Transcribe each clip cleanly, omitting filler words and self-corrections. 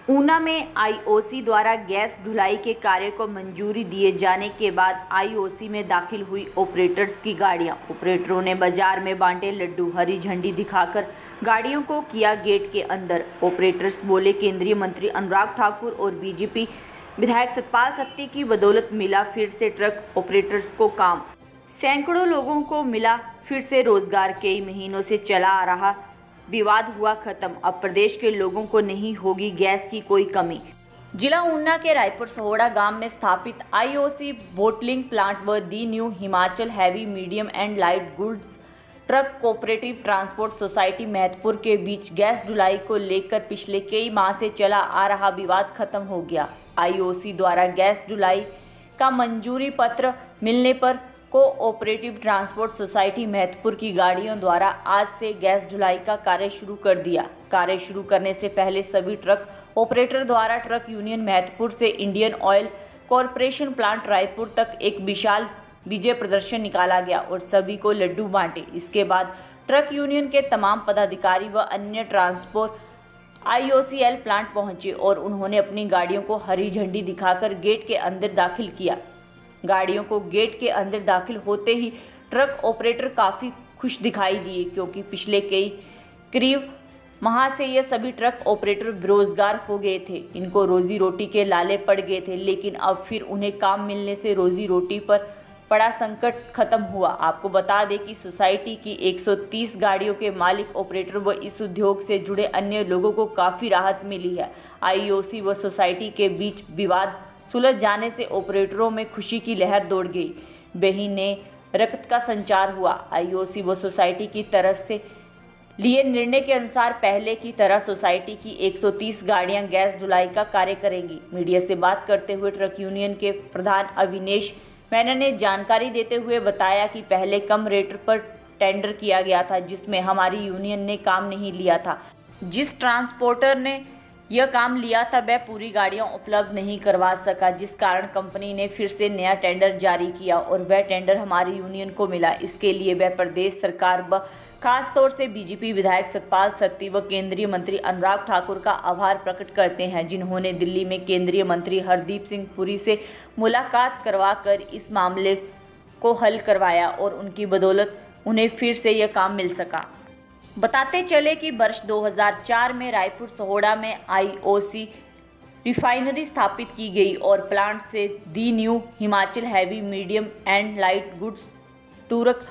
ऊना में आईओसी द्वारा गैस ढुलाई के कार्य को मंजूरी दिए जाने के बाद आईओसी में दाखिल हुई ऑपरेटर्स की गाड़ियां। ऑपरेटरों ने बाजार में बांटे लड्डू, हरी झंडी दिखाकर गाड़ियों को किया गेट के अंदर। ऑपरेटर्स बोले, केंद्रीय मंत्री अनुराग ठाकुर और बीजेपी विधायक सतपाल सत्ती की बदौलत मिला फिर से ट्रक ऑपरेटर्स को काम। सैकड़ों लोगों को मिला फिर से रोजगार। कई महीनों से चला आ रहा विवाद हुआ खत्म। अब प्रदेश के लोगों को नहीं होगी गैस की कोई कमी। जिला ऊना के रायपुर सहोड़ा गांव में स्थापित आईओसी बोटलिंग प्लांट व the new Himachal heavy medium and light goods truck cooperative transport society Mahatpur के बीच गैस ढुलाई को लेकर पिछले कई माह से चला आ रहा विवाद खत्म हो गया। आईओसी द्वारा गैस ढुलाई का मंजूरी पत्र मिलने पर कोऑपरेटिव ट्रांसपोर्ट सोसाइटी महतपुर की गाड़ियों द्वारा आज से गैस ढुलाई का कार्य शुरू कर दिया। कार्य शुरू करने से पहले सभी ट्रक ऑपरेटर द्वारा ट्रक यूनियन महतपुर से Indian oil corporation plant Raipur तक एक विशाल विजय प्रदर्शन निकाला गया और सभी को लड्डू बांटे। इसके बाद ट्रक यूनियन के तमाम पदाधिकारी व अन्य ट्रांसपोर्ट आईओसीएल प्लांट पहुंचे और उन्होंने अपनी गाड़ियों को हरी झंडी दिखाकर गेट के अंदर दाखिल किया। गाड़ियों को गेट के अंदर दाखिल होते ही ट्रक ऑपरेटर काफ़ी खुश दिखाई दिए, क्योंकि पिछले करीब माह से ये सभी ट्रक ऑपरेटर बेरोजगार हो गए थे। इनको रोजी रोटी के लाले पड़ गए थे, लेकिन अब फिर उन्हें काम मिलने से रोजी रोटी पर बड़ा संकट खत्म हुआ। आपको बता दें कि सोसाइटी की 130 गाड़ियों के मालिक ऑपरेटर व इस उद्योग से जुड़े अन्य लोगों को काफ़ी राहत मिली है। आईओसी व सोसाइटी के बीच विवाद सुलझ जाने से ऑपरेटरों में खुशी की लहर दौड़ गई। वहीं ने रक्त का संचार हुआ। आईओसी व सोसाइटी की तरफ से लिए निर्णय के अनुसार पहले की तरह सोसाइटी की 130 गाड़ियां गैस ढुलाई का कार्य करेंगी। मीडिया से बात करते हुए ट्रक यूनियन के प्रधान अविनेश मेनन ने जानकारी देते हुए बताया कि पहले कम रेट पर टेंडर किया गया था, जिसमें हमारी यूनियन ने काम नहीं लिया था। जिस ट्रांसपोर्टर ने यह काम लिया था वह पूरी गाड़ियां उपलब्ध नहीं करवा सका, जिस कारण कंपनी ने फिर से नया टेंडर जारी किया और वह टेंडर हमारी यूनियन को मिला। इसके लिए वह प्रदेश सरकार व खास तौर से बीजेपी विधायक सतपाल सत्ती व केंद्रीय मंत्री अनुराग ठाकुर का आभार प्रकट करते हैं, जिन्होंने दिल्ली में केंद्रीय मंत्री हरदीप सिंह पुरी से मुलाकात करवाकर इस मामले को हल करवाया और उनकी बदौलत उन्हें फिर से यह काम मिल सका। बताते चले कि वर्ष 2004 में रायपुर सहोड़ा में आईओसी रिफाइनरी स्थापित की गई और प्लांट से the new Himachal heavy medium and light goods truck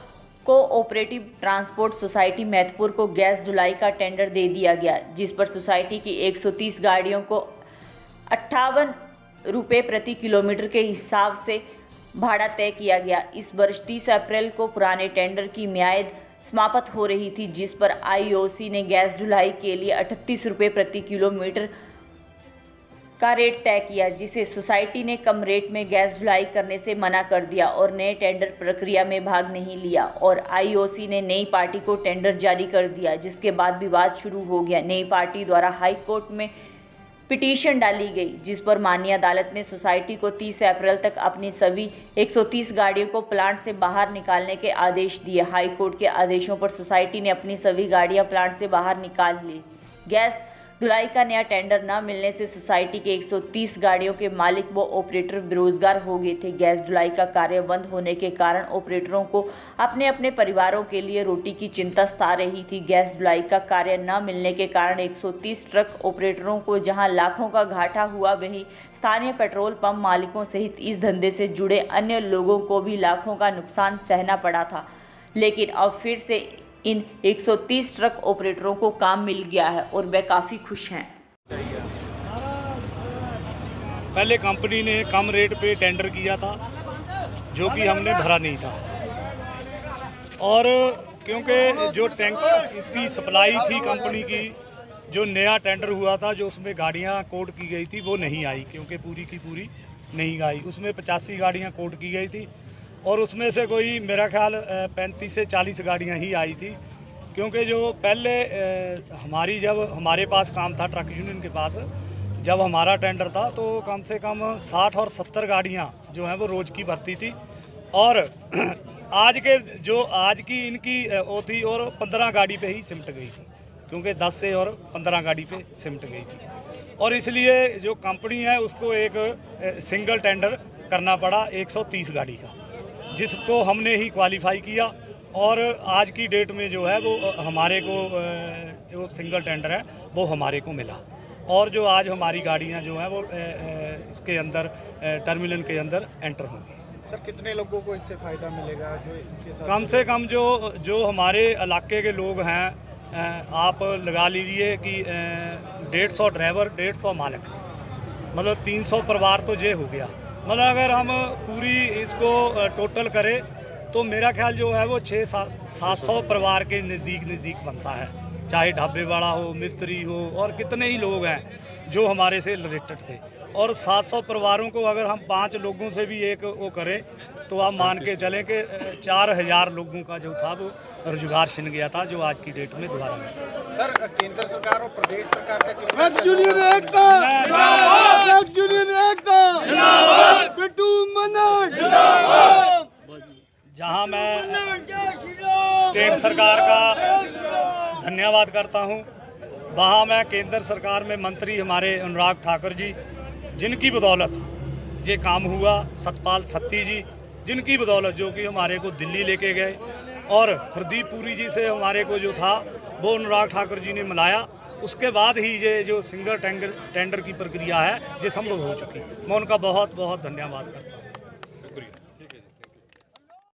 cooperative transport society Mahatpur को गैस ढुलाई का टेंडर दे दिया गया, जिस पर सोसाइटी की 130 गाड़ियों को 58 रुपये प्रति किलोमीटर के हिसाब से भाड़ा तय किया गया। इस वर्ष 30 अप्रैल को पुराने टेंडर की मियाद समाप्त हो रही थी, जिस पर आईओसी ने गैस ढुलाई के लिए 38 रुपये प्रति किलोमीटर का रेट तय किया, जिसे सोसाइटी ने कम रेट में गैस ढुलाई करने से मना कर दिया और नए टेंडर प्रक्रिया में भाग नहीं लिया और आईओसी ने नई पार्टी को टेंडर जारी कर दिया, जिसके बाद विवाद शुरू हो गया। नई पार्टी द्वारा हाई कोर्ट में पिटीशन डाली गई, जिस पर माननीय अदालत ने सोसाइटी को 30 अप्रैल तक अपनी सभी 130 गाड़ियों को प्लांट से बाहर निकालने के आदेश दिए। हाई कोर्ट के आदेशों पर सोसाइटी ने अपनी सभी गाड़ियां प्लांट से बाहर निकाल ली। गैस ढुलाई का नया टेंडर न मिलने से सोसाइटी के 130 गाड़ियों के मालिक व ऑपरेटर बेरोजगार हो गए थे। गैस ढुलाई का कार्य बंद होने के कारण ऑपरेटरों को अपने अपने परिवारों के लिए रोटी की चिंता सता रही थी। गैस ढुलाई का कार्य न मिलने के कारण 130 ट्रक ऑपरेटरों को जहां लाखों का घाटा हुआ, वहीं स्थानीय पेट्रोल पंप मालिकों सहित इस धंधे से जुड़े अन्य लोगों को भी लाखों का नुकसान सहना पड़ा था। लेकिन अब फिर से इन 130 ट्रक ऑपरेटरों को काम मिल गया है और वे काफ़ी खुश हैं। पहले कंपनी ने कम रेट पे टेंडर किया था, जो कि हमने भरा नहीं था, और क्योंकि जो टैंक इसकी सप्लाई थी कंपनी की, जो नया टेंडर हुआ था, जो उसमें गाड़ियां कोट की गई थी, वो नहीं आई, क्योंकि पूरी की पूरी नहीं आई। उसमें 85 गाड़ियाँ कोट की गई थी और उसमें से कोई मेरा ख्याल 35 से 40 गाड़ियां ही आई थी, क्योंकि जो पहले जब हमारे पास काम था ट्रक यूनियन के पास, जब हमारा टेंडर था तो कम से कम 60 और 70 गाड़ियां जो हैं वो रोज़ की भरती थी, और आज की इनकी वो थी और 15 गाड़ी पे ही सिमट गई थी, क्योंकि 10 से और 15 गाड़ी पे सिमट गई थी। और इसलिए जो कंपनी है उसको एक सिंगल टेंडर करना पड़ा 130 गाड़ी का, जिसको हमने ही क्वालिफाई किया। और आज की डेट में जो है वो हमारे को जो सिंगल टेंडर है वो हमारे को मिला, और जो आज हमारी गाड़ियां जो हैं वो इसके अंदर टर्मिनल के अंदर एंटर होंगी। सर कितने लोगों को इससे फ़ायदा मिलेगा जो इनके साथ? कम से कम जो हमारे इलाके के लोग हैं, आप लगा लीजिए कि 150 ड्राइवर 150 मालिक, मतलब 300 परिवार तो ये हो गया। मतलब अगर हम पूरी इसको टोटल करें तो मेरा ख्याल जो है वो 600-700 परिवार के नज़दीक बनता है, चाहे ढाबे वाला हो, मिस्त्री हो, और कितने ही लोग हैं जो हमारे से रिलेटेड थे। और 700 परिवारों को अगर हम 5 लोगों से भी एक वो करें तो आप मान के चलें कि 4000 लोगों का जो था वो रोजगार छिन गया था, जो आज की डेट में दोबारा मिला। सर केंद्र सरकार और प्रदेश सरकार का कितना जहां मैं स्टेट सरकार का धन्यवाद करता हूं, वहां मैं केंद्र सरकार में मंत्री हमारे अनुराग ठाकुर जी, जिनकी बदौलत ये काम हुआ, सतपाल सत्ती जी, जिनकी बदौलत जो कि हमारे को दिल्ली लेके गए, और हरदीप पुरी जी से हमारे को जो था वो अनुराग ठाकुर जी ने मिलाया। उसके बाद ही ये जो सिंगल टेंडर की प्रक्रिया है ये संभव हो चुकी। मैं उनका बहुत बहुत धन्यवाद करता हूँ।